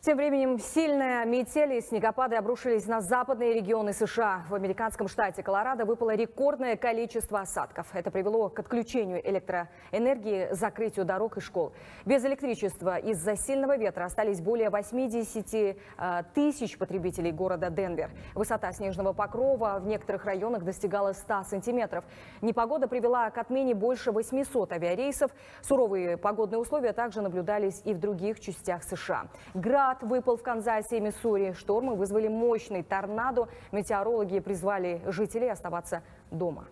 Тем временем сильная метель и снегопады обрушились на западные регионы США. В американском штате Колорадо выпало рекордное количество осадков. Это привело к отключению электроэнергии, закрытию дорог и школ. Без электричества из-за сильного ветра остались более 80 тысяч потребителей города Денвер. Высота снежного покрова в некоторых районах достигала 100 сантиметров. Непогода привела к отмене больше 800 авиарейсов. Суровые погодные условия также наблюдались и в других частях США. Град выпал в Канзасе и Миссури. Штормы вызвали мощный торнадо. Метеорологи призвали жителей оставаться дома.